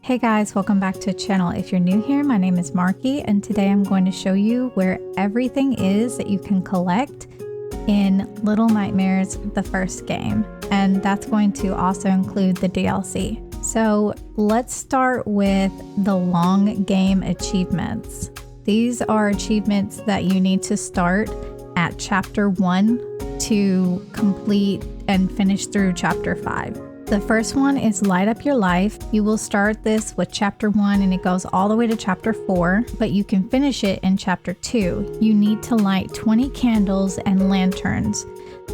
Hey guys, welcome back to the channel. If you're new here, my name is Marky, and today I'm going to show you where everything is that you can collect in Little Nightmares, the first game. And that's going to also include the DLC. So let's start with the long game achievements. These are achievements that you need to start at chapter 1 to complete and finish through chapter 5. The first one is Light Up Your Life. You will start this with chapter 1 and it goes all the way to chapter 4, but you can finish it in chapter 2. You need to light 20 candles and lanterns.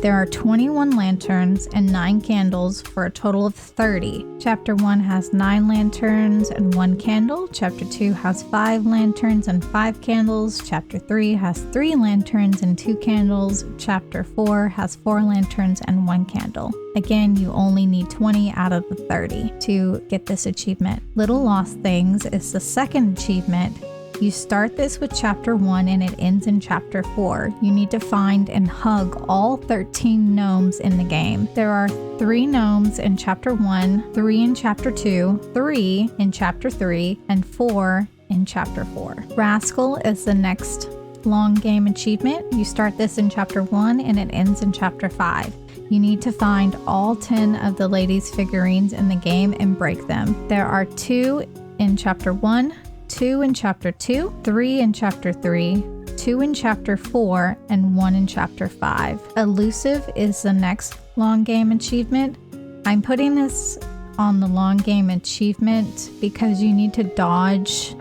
There are 21 lanterns and 9 candles for a total of 30. Chapter 1 has 9 lanterns and 1 candle. Chapter 2 has 5 lanterns and 5 candles. Chapter 3 has 3 lanterns and 2 candles. Chapter 4 has 4 lanterns and 1 candle. Again, you only need 20 out of the 30 to get this achievement. Little Lost Things is the second achievement. You start this with chapter 1 and it ends in chapter 4. You need to find and hug all 13 gnomes in the game. There are 3 gnomes in chapter 1, 3 in chapter 2, 3 in chapter 3, and 4 in chapter 4. Rascal is the next long game achievement. You start this in chapter 1 and it ends in chapter 5. You need to find all 10 of the ladies' figurines in the game and break them. There are 2 in chapter 1, 2 in chapter 2, 3 in chapter 3, 2 in chapter 4, and 1 in chapter 5. Elusive is the next long game achievement. I'm putting this on the long game achievement because you need to dodge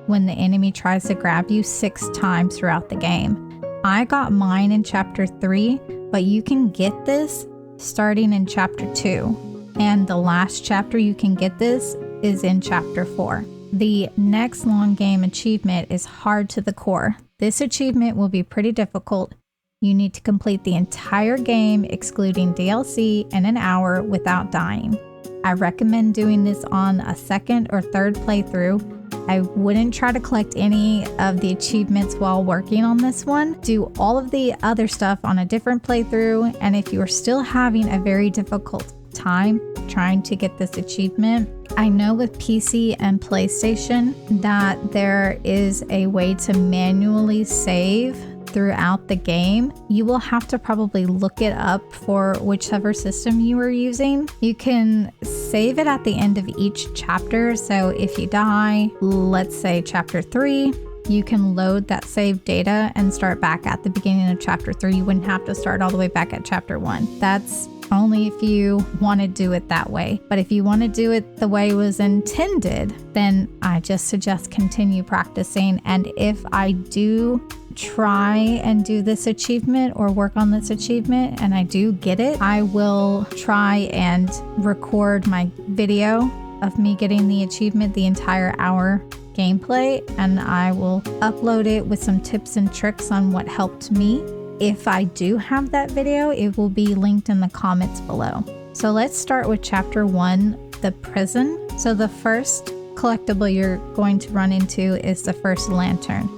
when the enemy tries to grab you 6 times throughout the game. I got mine in chapter 3, but you can get this starting in chapter 2. And the last chapter you can get this is in chapter 4. The next long game achievement is Hard to the Core. This achievement will be pretty difficult. You need to complete the entire game excluding DLC in an hour without dying. I recommend doing this on a second or third playthrough. I wouldn't try to collect any of the achievements while working on this one. Do all of the other stuff on a different playthrough, and if you are still having a very difficult time trying to get this achievement, I know with PC and PlayStation that there is a way to manually save throughout the game. You will have to probably look it up for whichever system you are using. You can save it at the end of each chapter. So if you die, let's say chapter 3, you can load that saved data and start back at the beginning of chapter 3. You wouldn't have to start all the way back at chapter 1. That's only if you want to do it that way. But if you want to do it the way it was intended, then I just suggest continue practicing. And if I do try and do this achievement or work on this achievement and I do get it, I will try and record my video of me getting the achievement, the entire hour gameplay, and I will upload it with some tips and tricks on what helped me. If I do have that video, it will be linked in the comments below. So let's start with chapter 1, the prison. So the first collectible you're going to run into is the first lantern.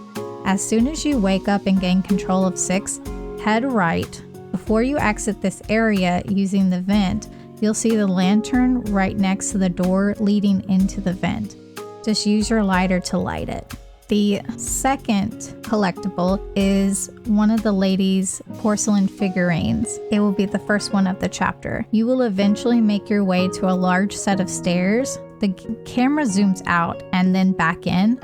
As soon as you wake up and gain control of 6, head right. Before you exit this area using the vent, you'll see the lantern right next to the door leading into the vent. Just use your lighter to light it. The second collectible is one of the ladies' porcelain figurines. It will be the first one of the chapter. You will eventually make your way to a large set of stairs. The camera zooms out and then back in.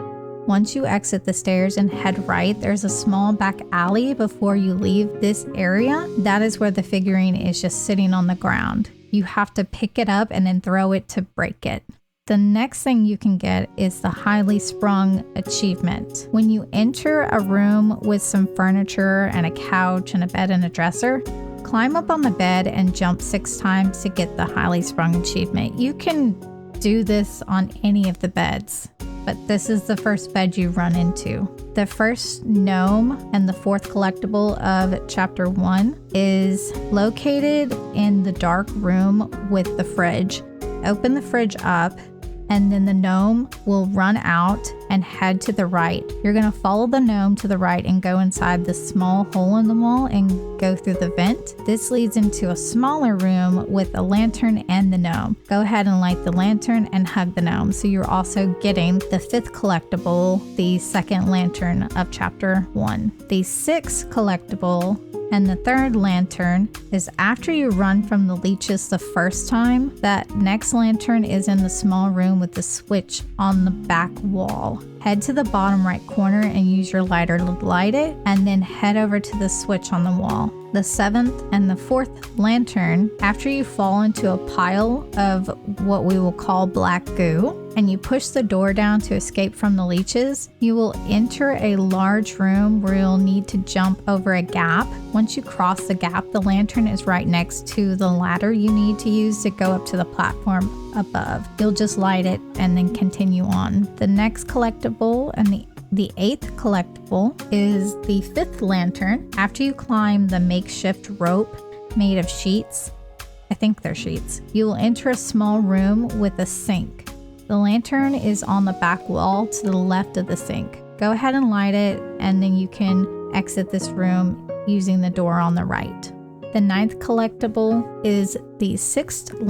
Once you exit the stairs and head right, there's a small back alley before you leave this area. That is where the figurine is just sitting on the ground. You have to pick it up and then throw it to break it. The next thing you can get is the Highly Sprung achievement. When you enter a room with some furniture and a couch and a bed and a dresser, climb up on the bed and jump 6 times to get the Highly Sprung achievement. You can do this on any of the beds, but this is the first bed you run into. The first gnome and the fourth collectible of chapter 1 is located in the dark room with the fridge. Open the fridge up, and then the gnome will run out and head to the right. You're going to follow the gnome to the right and go inside the small hole in the wall and go through the vent. This leads into a smaller room with a lantern and the gnome. Go ahead and light the lantern and hug the gnome. So you're also getting the 5th collectible, the 2nd lantern of chapter 1. The 6th collectible and the 3rd lantern is after you run from the leeches the first time. That next lantern is in the small room with the switch on the back wall. Head to the bottom right corner and use your lighter to light it, and then head over to the switch on the wall. The 7th and the 4th lantern, after you fall into a pile of what we will call black goo, and you push the door down to escape from the leeches, you will enter a large room where you'll need to jump over a gap. Once you cross the gap, the lantern is right next to the ladder you need to use to go up to the platform above. You'll just light it and then continue on. The next collectible and the 8th collectible is the 5th lantern. After you climb the makeshift rope made of sheets, I think they're sheets, you will enter a small room with a sink. The lantern is on the back wall to the left of the sink. Go ahead and light it, and then you can exit this room using the door on the right. The 9th collectible is the 6th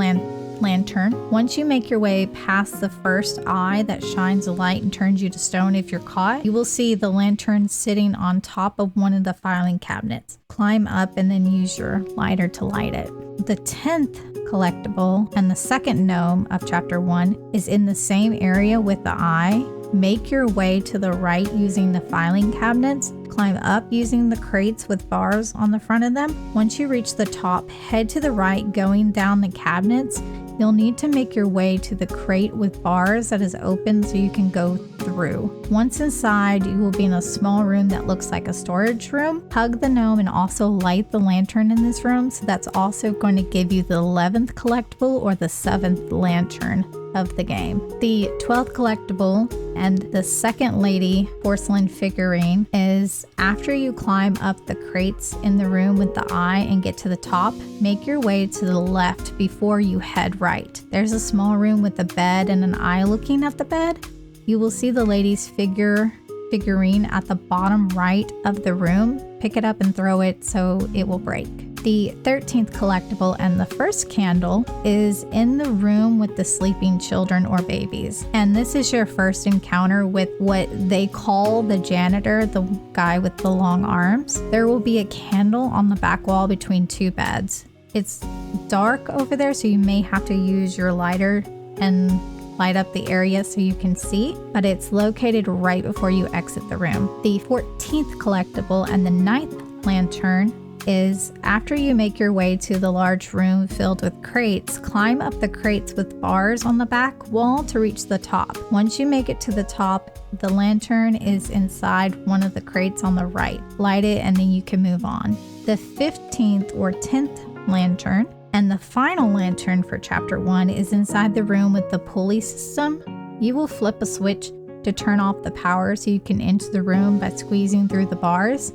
lantern. Once you make your way past the first eye that shines a light and turns you to stone if you're caught, you will see the lantern sitting on top of one of the filing cabinets. Climb up and then use your lighter to light it. The 10th collectible and the 2nd gnome of chapter 1 is in the same area with the eye. Make your way to the right using the filing cabinets. Climb up using the crates with bars on the front of them. Once you reach the top, head to the right going down the cabinets. You'll need to make your way to the crate with bars that is open so you can go through. Once inside, you will be in a small room that looks like a storage room. Hug the gnome and also light the lantern in this room, so that's also going to give you the 11th collectible or the 7th lantern of the game. The 12th collectible and the 2nd lady porcelain figurine is after you climb up the crates in the room with the eye and get to the top, make your way to the left before you head right. There's a small room with a bed and an eye looking at the bed. You will see the lady's figurine at the bottom right of the room. Pick it up and throw it so it will break. The 13th collectible and the first candle is in the room with the sleeping children or babies. And this is your first encounter with what they call the janitor, the guy with the long arms. There will be a candle on the back wall between 2 beds. It's dark over there, so you may have to use your lighter and light up the area so you can see, but it's located right before you exit the room. The 14th collectible and the 9th lantern is after you make your way to the large room filled with crates, climb up the crates with bars on the back wall to reach the top. Once you make it to the top, the lantern is inside one of the crates on the right. Light it and then you can move on. The 15th or 10th lantern and the final lantern for chapter 1 is inside the room with the pulley system. You will flip a switch to turn off the power so you can enter the room by squeezing through the bars.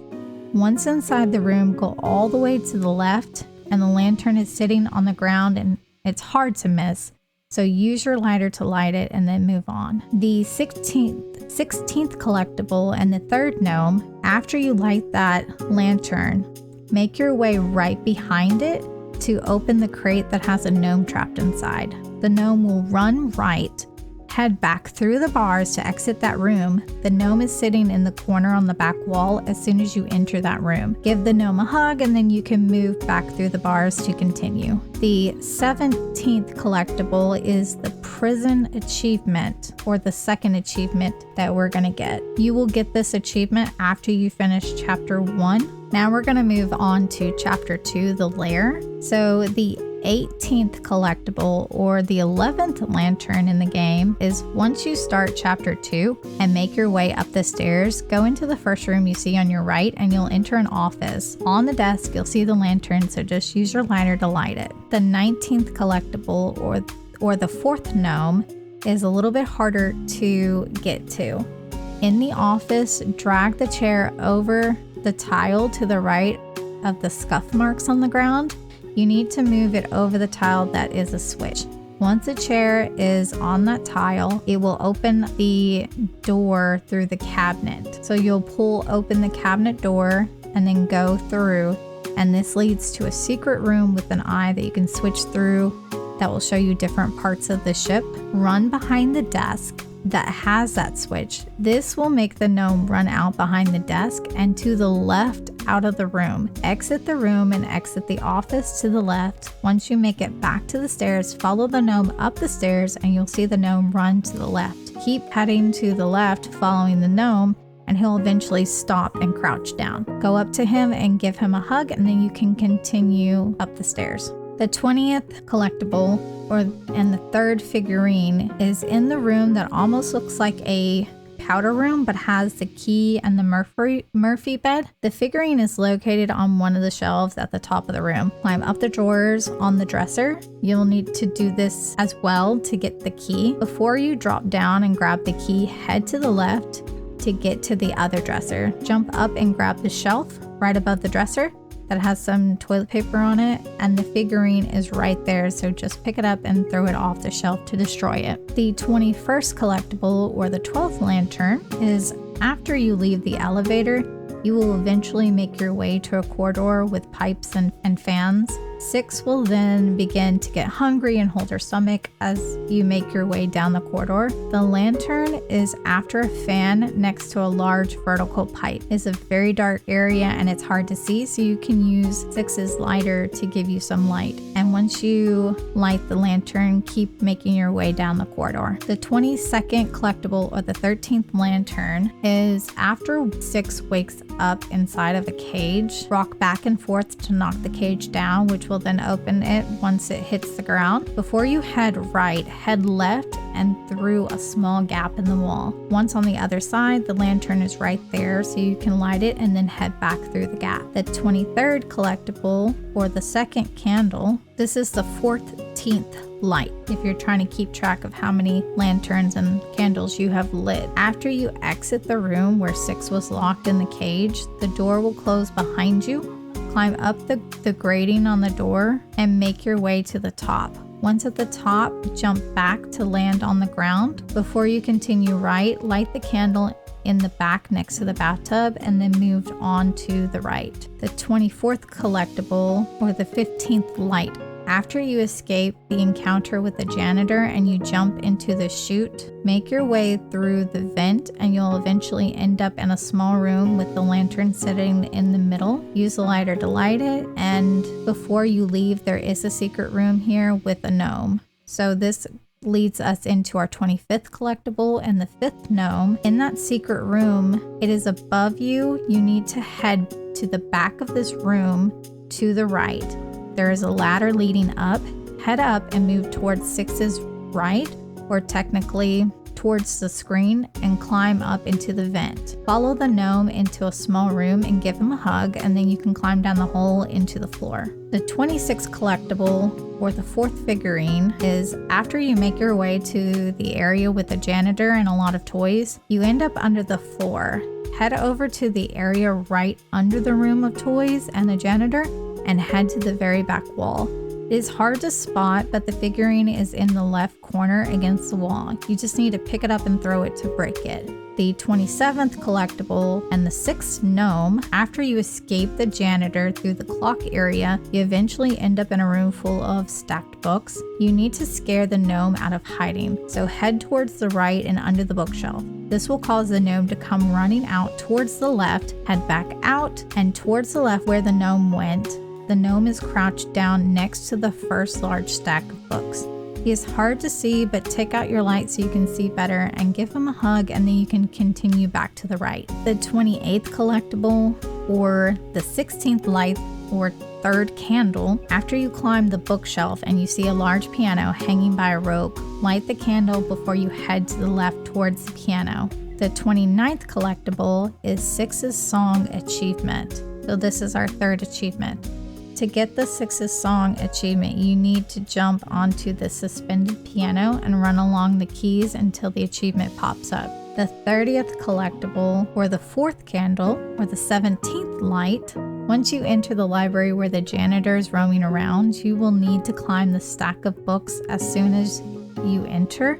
Once inside the room, go all the way to the left, and the lantern is sitting on the ground and it's hard to miss. So use your lighter to light it and then move on. The 16th collectible and the 3rd gnome, after you light that lantern, make your way right behind it to open the crate that has a gnome trapped inside. The gnome will run right, head back through the bars to exit that room. The gnome is sitting in the corner on the back wall as soon as you enter that room. Give the gnome a hug and then you can move back through the bars to continue. The 17th collectible is the prison achievement, or the 2nd achievement that we're going to get. You will get this achievement after you finish chapter 1. Now we're going to move on to chapter 2, the Lair. So the 18th collectible or the 11th lantern in the game is once you start chapter 2 and make your way up the stairs, go into the first room you see on your right and you'll enter an office. On the desk you'll see the lantern, so just use your lighter to light it. The 19th collectible or the 4th gnome is a little bit harder to get to. In the office, drag the chair over the tile to the right of the scuff marks on the ground. You need to move it over the tile that is a switch. Once a chair is on that tile, it will open the door through the cabinet. So you'll pull open the cabinet door and then go through, and this leads to a secret room with an eye that you can switch through that will show you different parts of the ship. Run behind the desk that has that switch. This will make the gnome run out behind the desk and to the left out of the room. Exit the room and exit the office to the left. Once you make it back to the stairs, follow the gnome up the stairs and you'll see the gnome run to the left. Keep heading to the left following the gnome and he'll eventually stop and crouch down. Go up to him and give him a hug and then you can continue up the stairs. The 20th collectible and the third figurine is in the room that almost looks like a powder room but has the key and the Murphy bed. The figurine is located on one of the shelves at the top of the room. Climb up the drawers on the dresser. You'll need to do this as well to get the key. Before you drop down and grab the key, head to the left to get to the other dresser. Jump up and grab the shelf right above the dresser that has some toilet paper on it, and the figurine is right there, so just pick it up and throw it off the shelf to destroy it. The 21st collectible, or the 12th lantern, is after you leave the elevator, you will eventually make your way to a corridor with pipes and fans. Six will then begin to get hungry and hold her stomach as you make your way down the corridor. The lantern is after a fan next to a large vertical pipe. It's a very dark area and it's hard to see, so you can use Six's lighter to give you some light. And once you light the lantern, keep making your way down the corridor. The 22nd collectible, or the 13th lantern, is after Six wakes up inside of a cage. Rock back and forth to knock the cage down, which will then open it once it hits the ground. Before you head right, head left and through a small gap in the wall. Once on the other side, the lantern is right there, so you can light it and then head back through the gap. The 23rd collectible, or the second candle, this is the 14th light if you're trying to keep track of how many lanterns and candles you have lit. After you exit the room where Six was locked in the cage, the door will close behind you. Climb up the grating on the door and make your way to the top. Once at the top, jump back to land on the ground. Before you continue right, light the candle in the back next to the bathtub and then move on to the right. The 24th collectible, or the 15th light. After you escape the encounter with the janitor and you jump into the chute, make your way through the vent and you'll eventually end up in a small room with the lantern sitting in the middle. Use the lighter to light it, and before you leave, there is a secret room here with a gnome. So this leads us into our 25th collectible and the 5th gnome. In that secret room, it is above you. You need to head to the back of this room to the right. There is a ladder leading up. Head up and move towards Six's right, or technically towards the screen, and climb up into the vent. Follow the gnome into a small room and give him a hug, and then you can climb down the hole into the floor. The 26th collectible, or the 4th figurine, is after you make your way to the area with the janitor and a lot of toys, you end up under the floor. Head over to the area right under the room of toys and the janitor, and head to the very back wall. It is hard to spot, but the figurine is in the left corner against the wall. You just need to pick it up and throw it to break it. The 27th collectible and the 6th gnome, after you escape the janitor through the clock area, you eventually end up in a room full of stacked books. You need to scare the gnome out of hiding, so head towards the right and under the bookshelf. This will cause the gnome to come running out towards the left, head back out, and towards the left where the gnome went. The gnome is crouched down next to the first large stack of books. He is hard to see, but take out your light so you can see better and give him a hug, and then you can continue back to the right. The 28th collectible, or the 16th light, or third candle. After you climb the bookshelf and you see a large piano hanging by a rope, light the candle before you head to the left towards the piano. The 29th collectible is Six's Song Achievement. So this is our third achievement. To get the Six's Song achievement, you need to jump onto the suspended piano and run along the keys until the achievement pops up. The 30th collectible, or the 4th candle, or the 17th light, Once you enter the library where the janitor is roaming around, you will need to climb the stack of books as soon as you enter.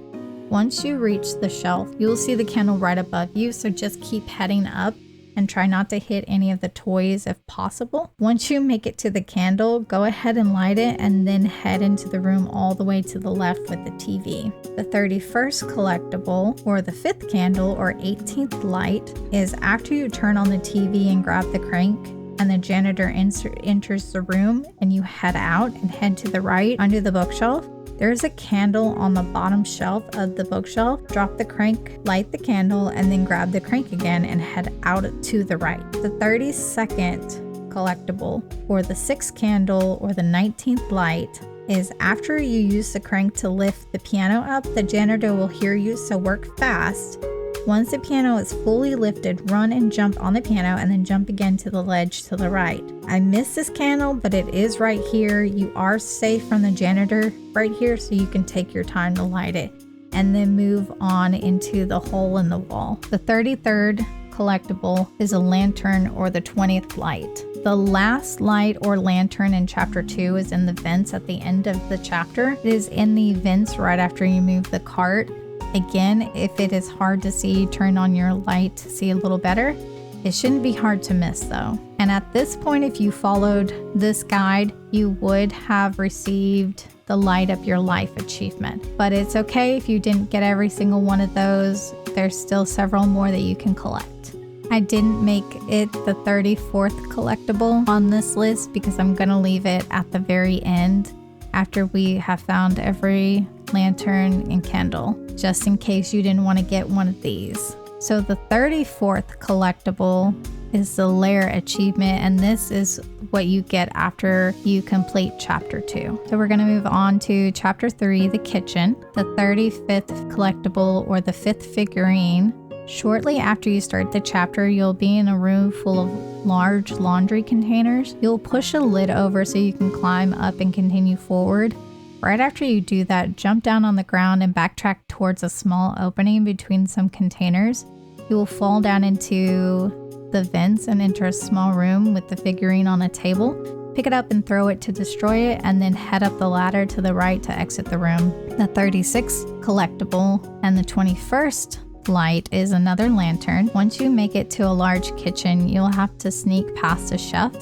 Once you reach the shelf, you will see the candle right above you, so just keep heading up and try not to hit any of the toys if possible. Once you make it to the candle, go ahead and light it and then head into the room all the way to the left with the TV. The 31st collectible, or the 5th candle, or 18th light, is after you turn on the TV and grab the crank and the janitor enters the room and you head out and head to the right under the bookshelf. There's a candle on the bottom shelf of the bookshelf. Drop the crank, light the candle, and then grab the crank again and head out to the right. The 32nd collectible, or the 6th candle, or the 19th light, is after you use the crank to lift the piano up, the janitor will hear you, so work fast. Once the piano is fully lifted, run and jump on the piano and then jump again to the ledge to the right. I missed this candle, but it is right here. You are safe from the janitor right here, so you can take your time to light it and then move on into the hole in the wall. The 33rd collectible is a lantern, or the 20th light. The last light or lantern in chapter 2 is in the vents at the end of the chapter. It is in the vents right after you move the cart. Again, if it is hard to see, turn on your light to see a little better. It shouldn't be hard to miss though. And at this point, if you followed this guide, you would have received the Light Up Your Life achievement. But it's okay if you didn't get every single one of those. There's still several more that you can collect. I didn't make it the 34th collectible on this list because I'm gonna leave it at the very end after we have found every lantern and candle, just in case you didn't want to get one of these. So the 34th collectible is the Lair achievement, and this is what you get after you complete chapter 2. So we're going to move on to chapter 3, the kitchen. The 35th collectible, or the 5th figurine. Shortly after you start the chapter, you'll be in a room full of large laundry containers. You'll push a lid over so you can climb up and continue forward. Right after you do that, jump down on the ground and backtrack towards a small opening between some containers. You will fall down into the vents and enter a small room with the figurine on a table. Pick it up and throw it to destroy it, and then head up the ladder to the right to exit the room. The 36th collectible and the 21st light is another lantern. Once you make it to a large kitchen, you'll have to sneak past a chef.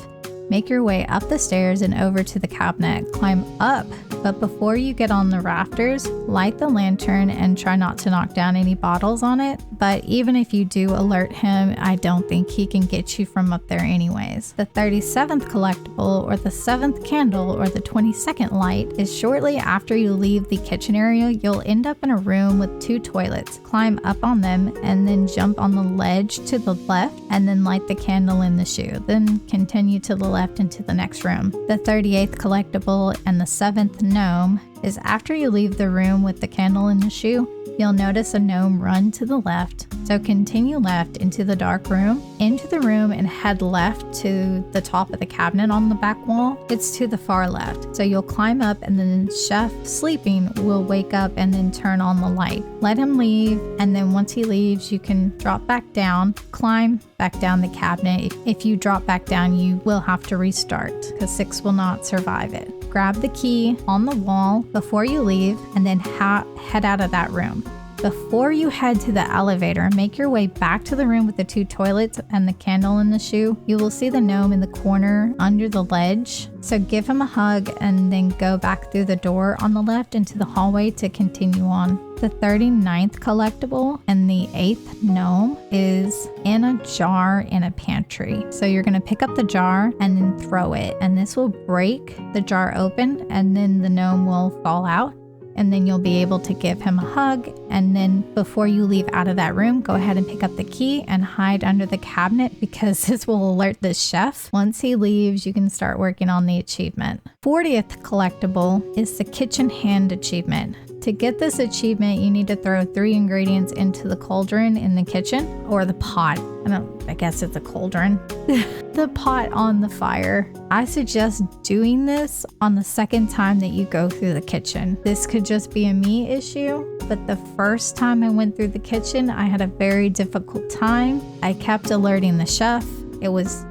Make your way up the stairs and over to the cabinet. Climb up, but before you get on the rafters, light the lantern and try not to knock down any bottles on it. But even if you do alert him, I don't think he can get you from up there anyways. The 37th collectible, or the 7th candle, or the 22nd light, is shortly after you leave the kitchen area. You'll end up in a room with 2 toilets. Climb up on them and then jump on the ledge to the left and then light the candle in the shoe. Then continue to the left into the next room. The 38th collectible and the 7th gnome is after you leave the room with the candle in the shoe. You'll notice a gnome run to the left, so continue left into the dark room, into the room, and head left to the top of the cabinet on the back wall. It's to the far left, so you'll climb up and then Chef, sleeping, will wake up and then turn on the light. Let him leave, and then once he leaves, you can drop back down, climb back down the cabinet. If you drop back down, you will have to restart because 6 will not survive it. Grab the key on the wall before you leave and then head out of that room. Before you head to the elevator, make your way back to the room with the 2 toilets and the candle in the shoe. You will see the gnome in the corner under the ledge. So give him a hug and then go back through the door on the left into the hallway to continue on. The 39th collectible and the 8th gnome is in a jar in a pantry. So you're going to pick up the jar and then throw it, and this will break the jar open, and then the gnome will fall out. And then you'll be able to give him a hug. And then before you leave out of that room, go ahead and pick up the key and hide under the cabinet because this will alert the chef. Once he leaves, you can start working on the achievement. 40th collectible is the kitchen hand achievement. To get this achievement, you need to throw 3 ingredients into the cauldron in the kitchen, or the pot. I guess it's a cauldron. The pot on the fire. I suggest doing this on the second time that you go through the kitchen. This could just be a me issue, but the first time I went through the kitchen, I had a very difficult time. I kept alerting the chef, It was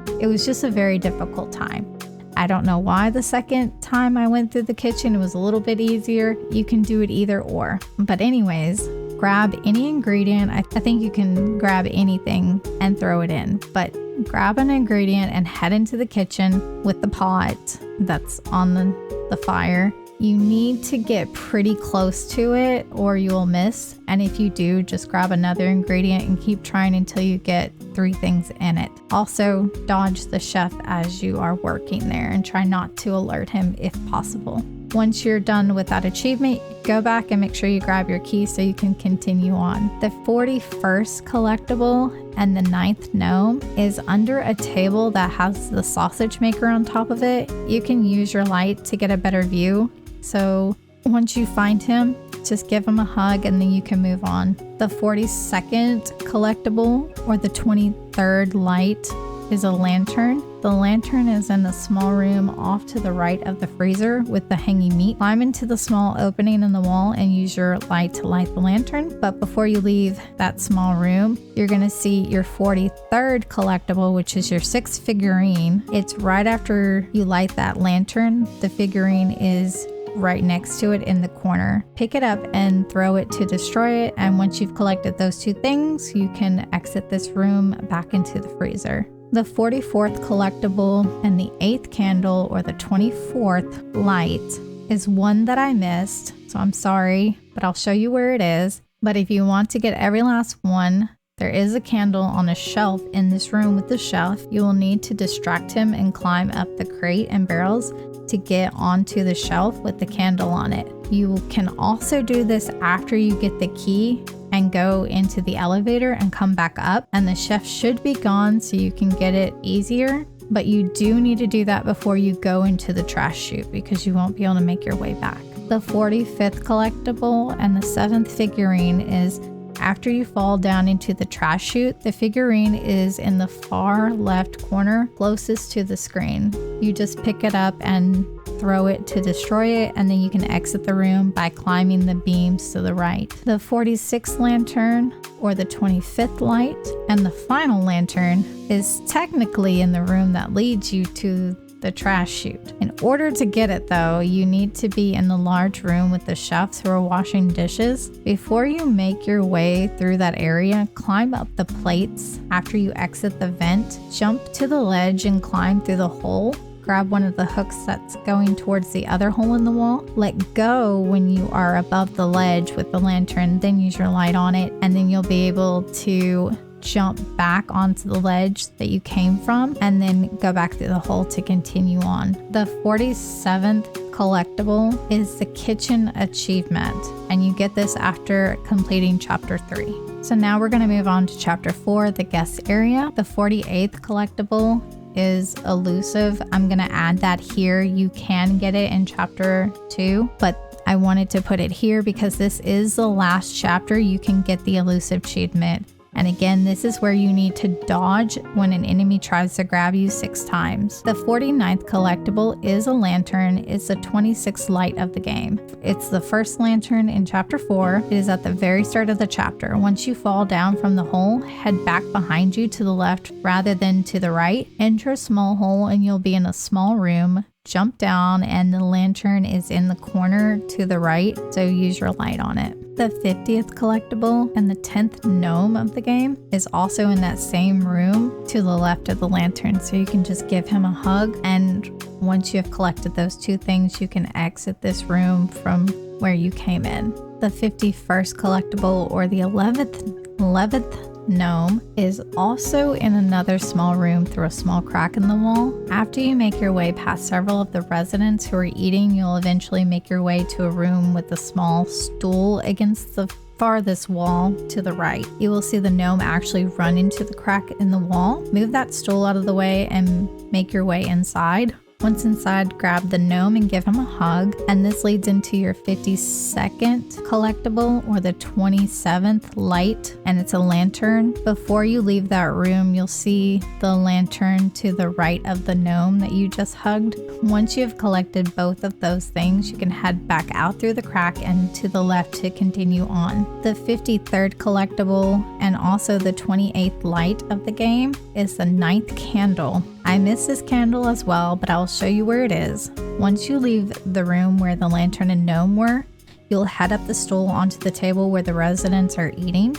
just a very difficult time. I don't know why the second time I went through the kitchen it was a little bit easier. You can do it either or. But anyways, grab any ingredient. I think you can grab anything and throw it in, but grab an ingredient and head into the kitchen with the pot that's on the fire. You need to get pretty close to it or you will miss. And if you do, just grab another ingredient and keep trying until you get 3 things in it. Also, dodge the chef as you are working there and try not to alert him if possible. Once you're done with that achievement, go back and make sure you grab your key so you can continue on. The 41st collectible and the 9th gnome is under a table that has the sausage maker on top of it. You can use your light to get a better view. So once you find him, just give him a hug and then you can move on. The 42nd collectible or the 23rd light is a lantern. The lantern is in a small room off to the right of the freezer with the hanging meat. Climb into the small opening in the wall and use your light to light the lantern. But before you leave that small room, you're going to see your 43rd collectible, which is your 6th figurine. It's right after you light that lantern. The figurine is right next to it in the corner. Pick it up and throw it to destroy it. And once you've collected those 2 things, you can exit this room back into the freezer. The 44th collectible and the 8th candle or the 24th light is one that I missed. So I'm sorry, but I'll show you where it is. But if you want to get every last one, there is a candle on a shelf in this room with the chef. You will need to distract him and climb up the crate and barrels to get onto the shelf with the candle on it. You can also do this after you get the key and go into the elevator and come back up, and the chef should be gone so you can get it easier. But you do need to do that before you go into the trash chute because you won't be able to make your way back. The 45th collectible and the 7th figurine is after you fall down into the trash chute. The figurine is in the far left corner closest to the screen. You just pick it up and throw it to destroy it, and then you can exit the room by climbing the beams to the right. The 46th lantern or the 25th light and the final lantern is technically in the room that leads you to the trash chute. In order to get it though, you need to be in the large room with the chefs who are washing dishes. Before you make your way through that area, climb up the plates. After you exit the vent, jump to the ledge and climb through the hole. Grab one of the hooks that's going towards the other hole in the wall. Let go when you are above the ledge with the lantern, then use your light on it, and then you'll be able to jump back onto the ledge that you came from and then go back through the hole to continue on. The 47th collectible is the kitchen achievement, and you get this after completing chapter 3. So now we're going to move on to chapter 4, the guest area. The 48th collectible is Elusive. I'm going to add that here. You can get it in chapter 2, but I wanted to put it here because this is the last chapter you can get the Elusive achievement. And again, this is where you need to dodge when an enemy tries to grab you 6 times. The 49th collectible is a lantern. It's the 26th light of the game. It's the first lantern in chapter 4. It is at the very start of the chapter. Once you fall down from the hole, head back behind you to the left rather than to the right. Enter a small hole and you'll be in a small room. Jump down and the lantern is in the corner to the right, so use your light on it. The 50th collectible and the 10th gnome of the game is also in that same room to the left of the lantern, so you can just give him a hug, and once you have collected those 2 things, you can exit this room from where you came in. The 51st collectible or the 11th gnome is also in another small room through a small crack in the wall. After you make your way past several of the residents who are eating, you'll eventually make your way to a room with a small stool against the farthest wall to the right. You will see the gnome actually run into the crack in the wall. Move that stool out of the way and make your way inside. Once inside, grab the gnome and give him a hug. And this leads into your 52nd collectible, or the 27th light, and it's a lantern. Before you leave that room, you'll see the lantern to the right of the gnome that you just hugged. Once you've collected both of those things, you can head back out through the crack and to the left to continue on. The 53rd collectible and also the 28th light of the game is the 9th candle. I miss this candle as well, but I'll show you where it is. Once you leave the room where the lantern and gnome were, you'll head up the stool onto the table where the residents are eating.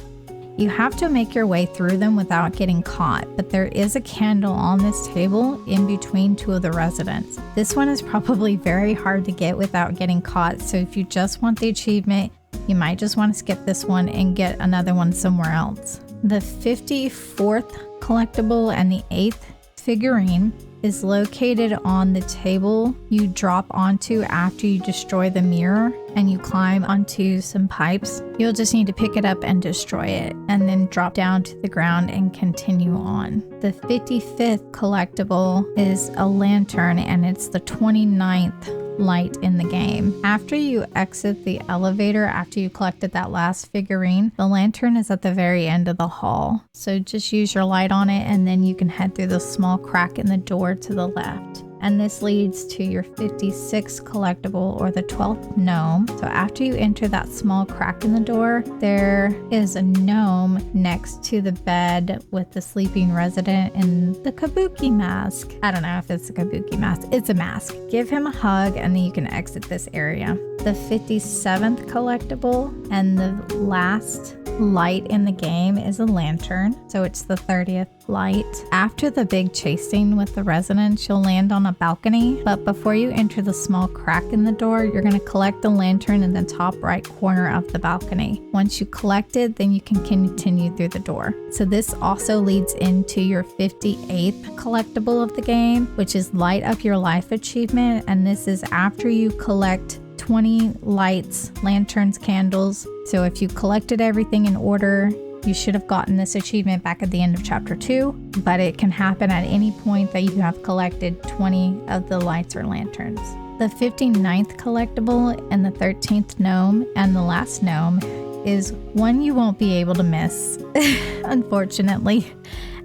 You have to make your way through them without getting caught, but there is a candle on this table in between two of the residents. This one is probably very hard to get without getting caught, so if you just want the achievement, you might just want to skip this one and get another one somewhere else. The 54th collectible and the 8th figurine is located on the table you drop onto after you destroy the mirror and you climb onto some pipes. You'll just need to pick it up and destroy it, and then drop down to the ground and continue on. The 55th collectible is a lantern, and it's the 29th light in the game. After you exit the elevator, after you collected that last figurine, the lantern is at the very end of the hall. So just use your light on it, and then you can head through the small crack in the door to the left. And this leads to your 56th collectible, or the 12th gnome. So after you enter that small crack in the door, there is a gnome next to the bed with the sleeping resident in the kabuki mask. I don't know if it's a kabuki mask. It's a mask. Give him a hug, and then you can exit this area. The 57th collectible and the last light in the game is a lantern, so it's the 30th light. After the big chase scene with the residents, you'll land on a balcony, but before you enter the small crack in the door, you're going to collect the lantern in the top right corner of the balcony. Once you collect it, then you can continue through the door. So this also leads into your 58th collectible of the game, which is Light Up Your Life achievement, and this is after you collect 20 lights, lanterns, candles. So if you collected everything in order, you should have gotten this achievement back at the end of chapter 2, but it can happen at any point that you have collected 20 of the lights or lanterns. The 59th collectible and the 13th gnome and the last gnome is one you won't be able to miss, unfortunately.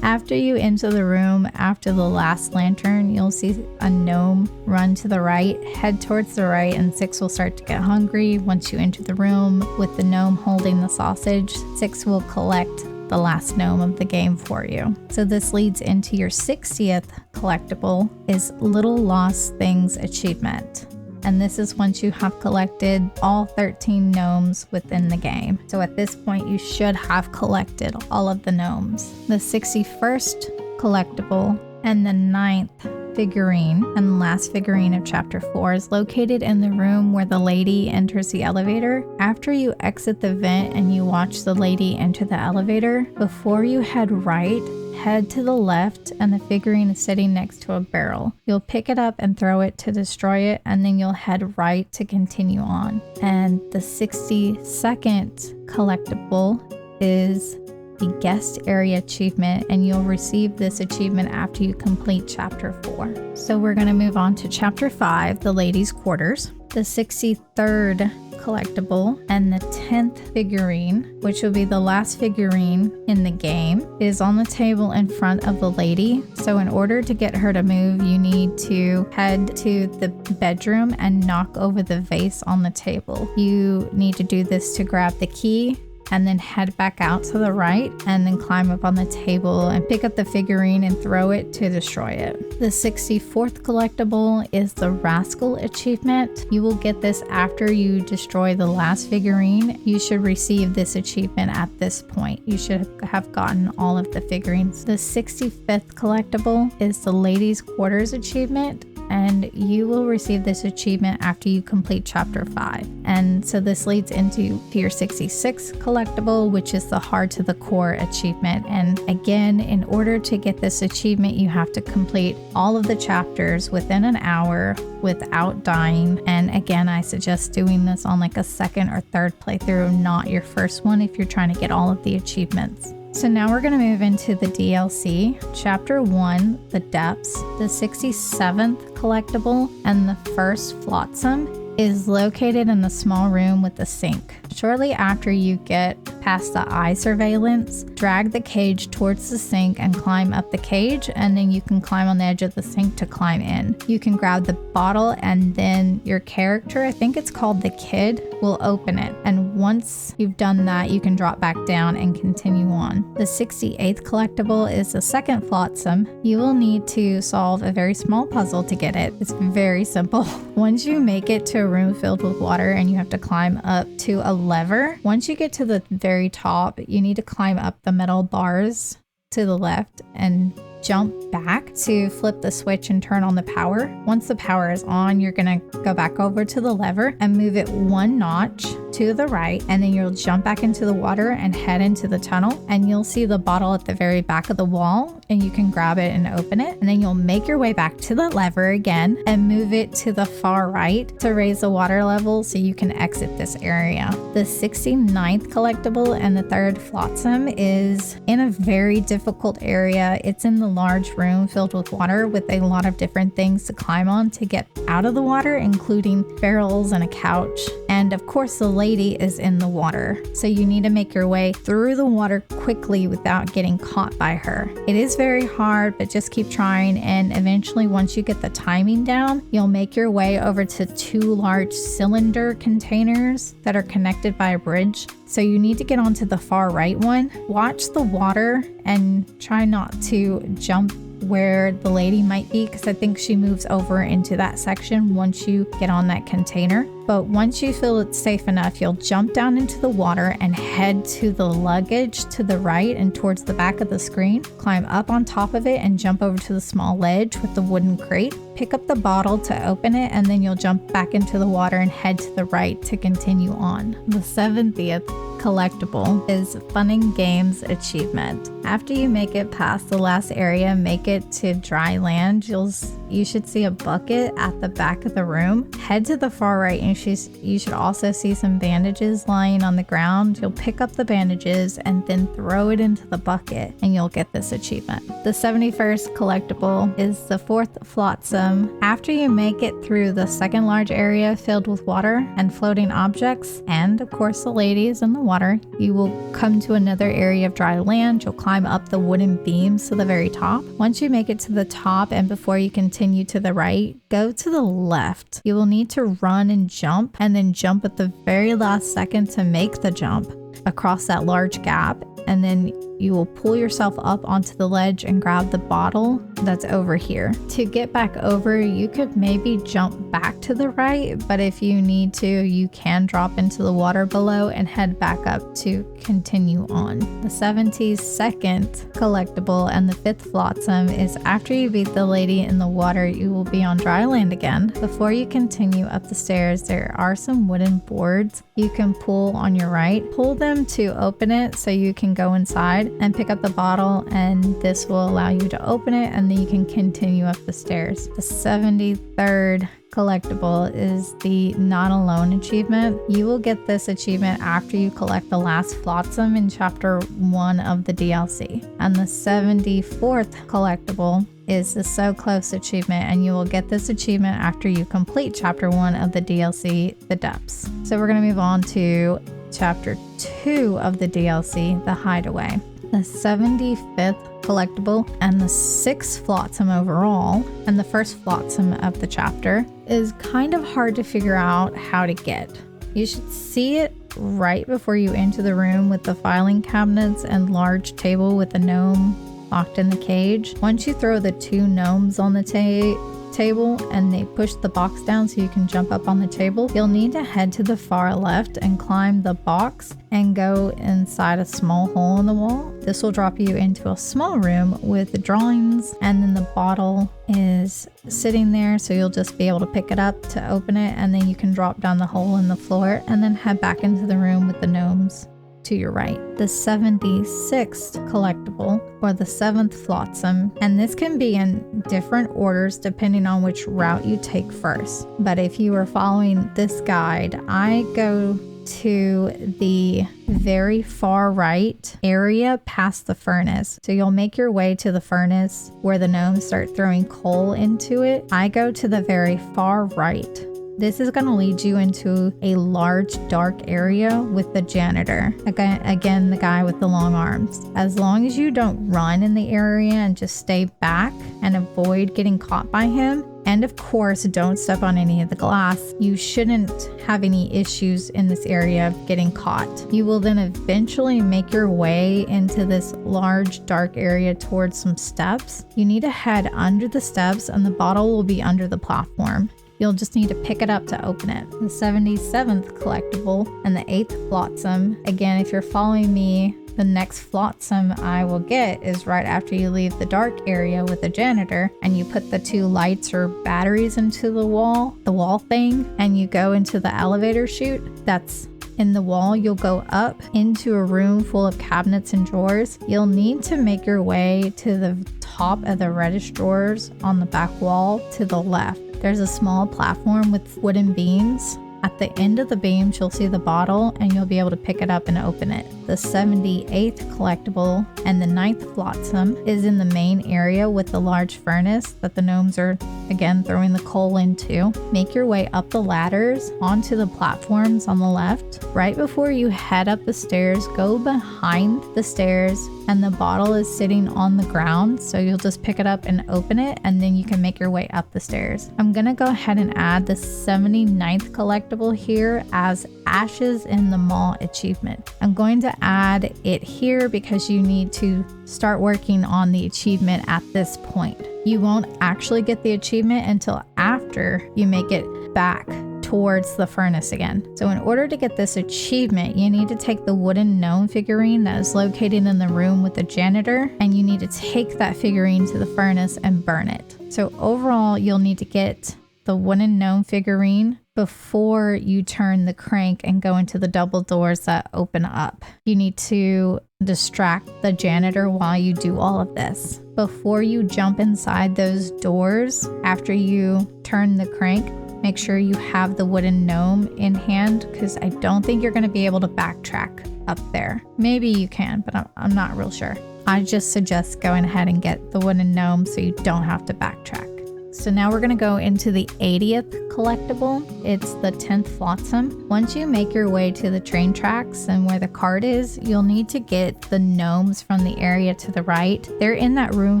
After you enter the room after the last lantern, you'll see a gnome run to the right, head towards the right, and Six will start to get hungry. Once you enter the room with the gnome holding the sausage, Six will collect the last gnome of the game for you. So this leads into your 60th collectible is Little Lost Things achievement. And this is once you have collected all 13 gnomes within the game. So at this point, you should have collected all of the gnomes. The 61st collectible and the 9th figurine and the last figurine of chapter 4 is located in the room where the lady enters the elevator. After you exit the vent and you watch the lady enter the elevator, before you head right, head to the left, and the figurine is sitting next to a barrel. You'll pick it up and throw it to destroy it, and then you'll head right to continue on. And the 62nd collectible is the guest area achievement, and you'll receive this achievement after you complete chapter 4. So we're going to move on to chapter 5, the ladies' quarters. The 63rd collectible and the 10th figurine, which will be the last figurine in the game, is on the table in front of the lady. So in order to get her to move, you need to head to the bedroom and knock over the vase on the table. You need to do this to grab the key, and then head back out to the right, and then climb up on the table and pick up the figurine and throw it to destroy it. The 64th collectible is the Rascal achievement. You will get this after you destroy the last figurine. You should receive this achievement at this point. You should have gotten all of the figurines. The 65th collectible is the Ladies' Quarters achievement, and you will receive this achievement after you complete chapter 5. And so this leads into your 66th collectible, which is the Hard to the Core achievement. And again, in order to get this achievement, you have to complete all of the chapters within an hour without dying. And again, I suggest doing this on like a second or third playthrough, not your first one if you're trying to get all of the achievements. So now we're going to move into the DLC, Chapter 1, The Depths. The 67th collectible and the first flotsam is located in a small room with a sink. Shortly after you get past the eye surveillance, drag the cage towards the sink and climb up the cage, and then you can climb on the edge of the sink to climb in. You can grab the bottle and then your character, I think it's called the kid, will open it. And once you've done that, you can drop back down and continue on. The 68th collectible is the second flotsam. You will need to solve a very small puzzle to get it. It's very simple. Once you make it to a room filled with water and you have to climb up to a lever, once you get to the very top, you need to climb up the metal bars to the left and jump back to flip the switch and turn on the power. Once the power is on, you're gonna go back over to the lever and move it one notch to the right, and then you'll jump back into the water and head into the tunnel, and you'll see the bottle at the very back of the wall, and you can grab it and open it, and then you'll make your way back to the lever again and move it to the far right to raise the water level so you can exit this area. The 69th collectible and the third flotsam is in a very difficult area. It's in the large room filled with water with a lot of different things to climb on to get out of the water, including barrels and a couch. And of course, the lady is in the water, so you need to make your way through the water quickly without getting caught by her. It is very hard, but just keep trying, and eventually once you get the timing down, you'll make your way over to two large cylinder containers that are connected by a bridge. So you need to get onto the far right one. Watch the water and try not to jump where the lady might be, because I think she moves over into that section once you get on that container. But once you feel it's safe enough, you'll jump down into the water and head to the luggage to the right and towards the back of the screen. Climb up on top of it and jump over to the small ledge with the wooden crate. Pick up the bottle to open it, and then you'll jump back into the water and head to the right to continue on. The 70th collectible is Fun and Games achievement. After you make it past the last area, make it to dry land, you should see a bucket at the back of the room. Head to the far right and you should also see some bandages lying on the ground. You'll pick up the bandages and then throw it into the bucket and you'll get this achievement. The 71st collectible is the fourth flotsam. After you make it through the second large area filled with water and floating objects, and of course the ladies in the water, you will come to another area of dry land. You'll climb up the wooden beams to the very top. Once you make it to the top and before you continue to the right, go to the left. You will need to run and jump, and then jump at the very last second to make the jump across that large gap, and then you will pull yourself up onto the ledge and grab the bottle that's over here. To get back over, you could maybe jump back to the right, but if you need to, you can drop into the water below and head back up to continue on. The 72nd collectible and the fifth flotsam is after you beat the lady in the water, you will be on dry land again. Before you continue up the stairs, there are some wooden boards you can pull on your right. Pull them to open it so you can go inside and pick up the bottle, and this will allow you to open it, and then you can continue up the stairs. The 73rd collectible is the Not Alone achievement. You will get this achievement after you collect the last flotsam in chapter 1 of the DLC. And the 74th collectible is the So Close achievement, and you will get this achievement after you complete chapter 1 of the DLC, The Depths. So we're going to move on to chapter 2 of the DLC, The Hideaway. The 75th collectible and the 6th flotsam overall, and the first flotsam of the chapter, is kind of hard to figure out how to get. You should see it right before you enter the room with the filing cabinets and large table with a gnome locked in the cage. Once you throw the two gnomes on the table and they push the box down so you can jump up on the table, you'll need to head to the far left and climb the box and go inside a small hole in the wall. This will drop you into a small room with drawings, and then the bottle is sitting there, so you'll just be able to pick it up to open it, and then you can drop down the hole in the floor and then head back into the room with the gnomes to your right. The 76th collectible, or the 7th flotsam, and this can be in different orders depending on which route you take first. But if you are following this guide, I go to the very far right area past the furnace. So you'll make your way to the furnace where the gnomes start throwing coal into it. I go to the very far right. This is going to lead you into a large dark area with the janitor. Again, the guy with the long arms. As long as you don't run in the area and just stay back and avoid getting caught by him, and of course, don't step on any of the glass, you shouldn't have any issues in this area of getting caught. You will then eventually make your way into this large dark area towards some steps. You need to head under the steps and the bottle will be under the platform. You'll just need to pick it up to open it. The 77th collectible and the 8th flotsam. Again, if you're following me, the next flotsam I will get is right after you leave the dark area with the janitor and you put the 2 lights or batteries into the wall thing, and you go into the elevator chute that's in the wall. You'll go up into a room full of cabinets and drawers. You'll need to make your way to the top of the reddish drawers on the back wall to the left. There's a small platform with wooden beams. At the end of the beams, you'll see the bottle and you'll be able to pick it up and open it. The 78th collectible and the 9th flotsam is in the main area with the large furnace that the gnomes are, again, throwing the coal into. Make your way up the ladders onto the platforms on the left. Right before you head up the stairs, go behind the stairs and the bottle is sitting on the ground. So you'll just pick it up and open it and then you can make your way up the stairs. I'm gonna go ahead and add the 79th collectible here as Ashes in the Mall achievement. I'm going to add it here because you need to start working on the achievement at this point. You won't actually get the achievement until after you make it back towards the furnace again. So in order to get this achievement, you need to take the wooden gnome figurine that is located in the room with the janitor, and you need to take that figurine to the furnace and burn it. So overall, you'll need to get the wooden gnome figurine before you turn the crank and go into the double doors that open up. You need to distract the janitor while you do all of this. Before you jump inside those doors, after you turn the crank, make sure you have the wooden gnome in hand, because I don't think you're going to be able to backtrack up there. Maybe you can, but I'm not real sure. I just suggest going ahead and get the wooden gnome so you don't have to backtrack. So now we're going to go into the 80th collectible. It's the 10th flotsam. Once you make your way to the train tracks and where the cart is, you'll need to get the gnomes from the area to the right. They're in that room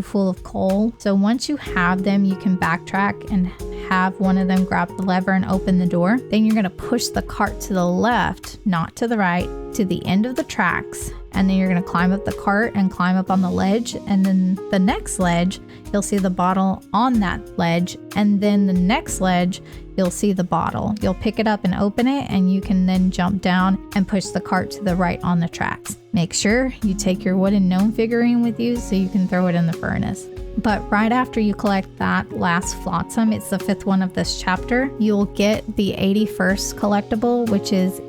full of coal. So once you have them, you can backtrack and have one of them grab the lever and open the door. Then you're going to push the cart to the left, not to the right, to the end of the tracks. And then you're going to climb up the cart and climb up on the ledge. And then the next ledge, you'll see the bottle on that ledge. And then the next ledge, you'll see the bottle. You'll pick it up and open it, and you can then jump down and push the cart to the right on the tracks. Make sure you take your wooden gnome figurine with you so you can throw it in the furnace. But right after you collect that last flotsam, it's the 5th one of this chapter, you'll get the 81st collectible, which is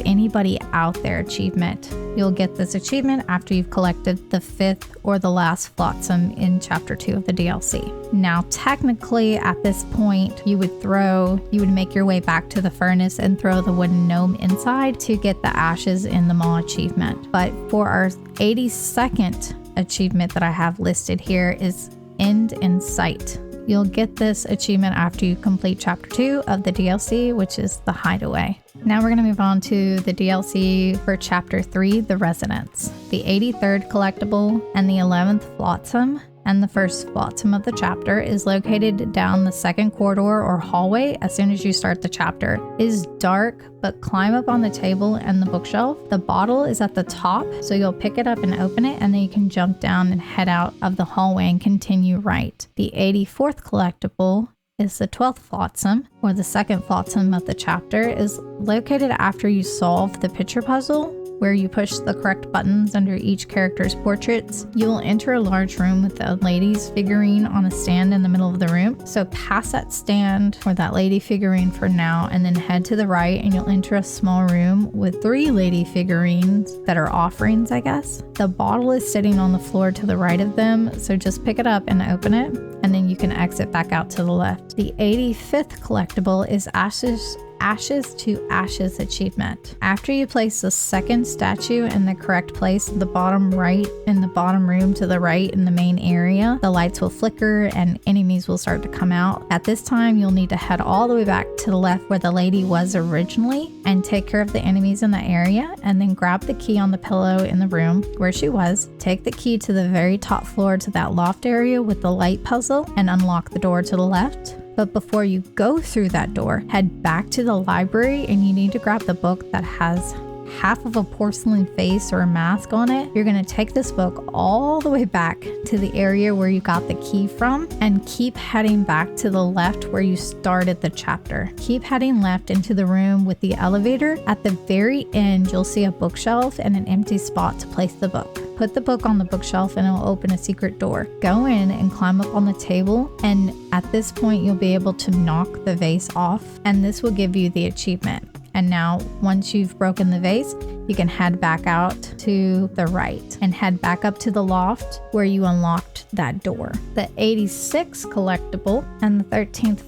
anybody out there achievement. You'll get this achievement after you've collected the 5th or the last flotsam in chapter 2 of the DLC. Now, technically at this point, you would make your way back to the furnace and throw the wooden gnome inside to get the Ashes in the Mall achievement. But for our 82nd achievement that I have listed here is End in Sight. You'll get this achievement after you complete chapter 2 of the DLC, which is the Hideaway. Now we're going to move on to the DLC for chapter 3, The Residence. The 83rd collectible and the 11th flotsam and the first flotsam of the chapter is located down the second corridor or hallway as soon as you start the chapter. It is dark, but climb up on the table and the bookshelf. The bottle is at the top, so you'll pick it up and open it, and then you can jump down and head out of the hallway and continue right. The 84th collectible is the 12th flotsam, or the second flotsam of the chapter, is located after you solve the picture puzzle, where you push the correct buttons under each character's portraits. You will enter a large room with a lady's figurine on a stand in the middle of the room. So pass that stand or that lady figurine for now, and then head to the right and you'll enter a small room with 3 lady figurines that are offerings, I guess. The bottle is sitting on the floor to the right of them, so just pick it up and open it, and then you can exit back out to the left. The 85th collectible is Ashes Ashes to Ashes achievement. After you place the second statue in the correct place, the bottom right in the bottom room to the right in the main area, the lights will flicker and enemies will start to come out. At this time, you'll need to head all the way back to the left where the lady was originally and take care of the enemies in the area, and then grab the key on the pillow in the room where she was. Take the key to the very top floor to that loft area with the light puzzle and unlock the door to the left. But before you go through that door, head back to the library and you need to grab the book that has half of a porcelain face or a mask on it. You're going to take this book all the way back to the area where you got the key from and keep heading back to the left where you started the chapter. Keep heading left into the room with the elevator. At the very end, you'll see a bookshelf and an empty spot to place the book. Put the book on the bookshelf and it'll open a secret door. Go in and climb up on the table, and at this point you'll be able to knock the vase off, and this will give you the achievement. And now, once you've broken the vase, you can head back out to the right and head back up to the loft where you unlocked that door. The 86th collectible and the 13th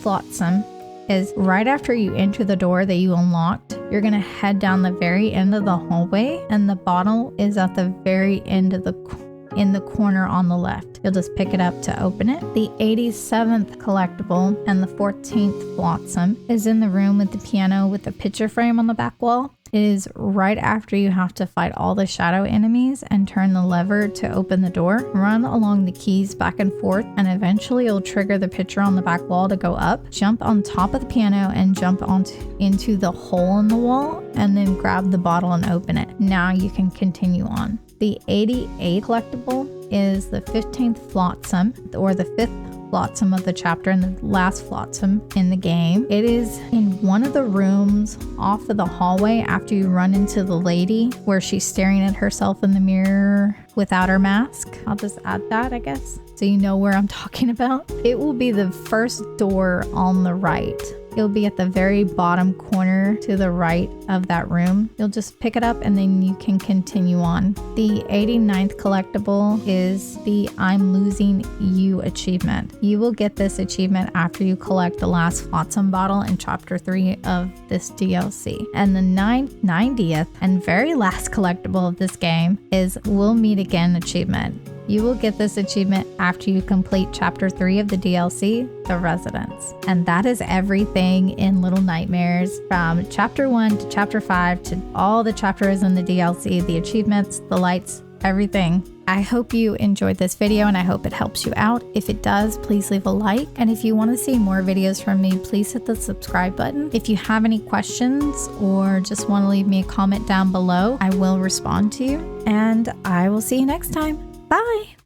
flotsam is right after you enter the door that you unlocked. You're going to head down the very end of the hallway, and the bottle is at the very end of in the corner on the left. You'll just pick it up to open it. The 87th collectible and the 14th flotsam is in the room with the piano with the picture frame on the back wall. It is right after you have to fight all the shadow enemies and turn the lever to open the door. Run along the keys back and forth, and eventually it'll trigger the picture on the back wall to go up. Jump on top of the piano and jump into the hole in the wall, and then grab the bottle and open it. Now you can continue on. The 88th collectible is the 15th flotsam, or the 5th flotsam of the chapter and the last flotsam in the game. It is in one of the rooms off of the hallway after you run into the lady where she's staring at herself in the mirror without her mask. I'll just add that, I guess, so you know where I'm talking about. It will be the first door on the right. It'll be at the very bottom corner to the right of that room. You'll just pick it up and then you can continue on. The 89th collectible is the I'm Losing You achievement. You will get this achievement after you collect the last flotsam bottle in chapter 3 of this DLC. And the 90th and very last collectible of this game is We'll Meet Again achievement. You will get this achievement after you complete chapter 3 of the DLC, The Residence. And that is everything in Little Nightmares, from chapter 1 to chapter 5 to all the chapters in the DLC, the achievements, the lights, everything. I hope you enjoyed this video and I hope it helps you out. If it does, please leave a like. And if you want to see more videos from me, please hit the subscribe button. If you have any questions or just want to leave me a comment down below, I will respond to you. And I will see you next time. Bye!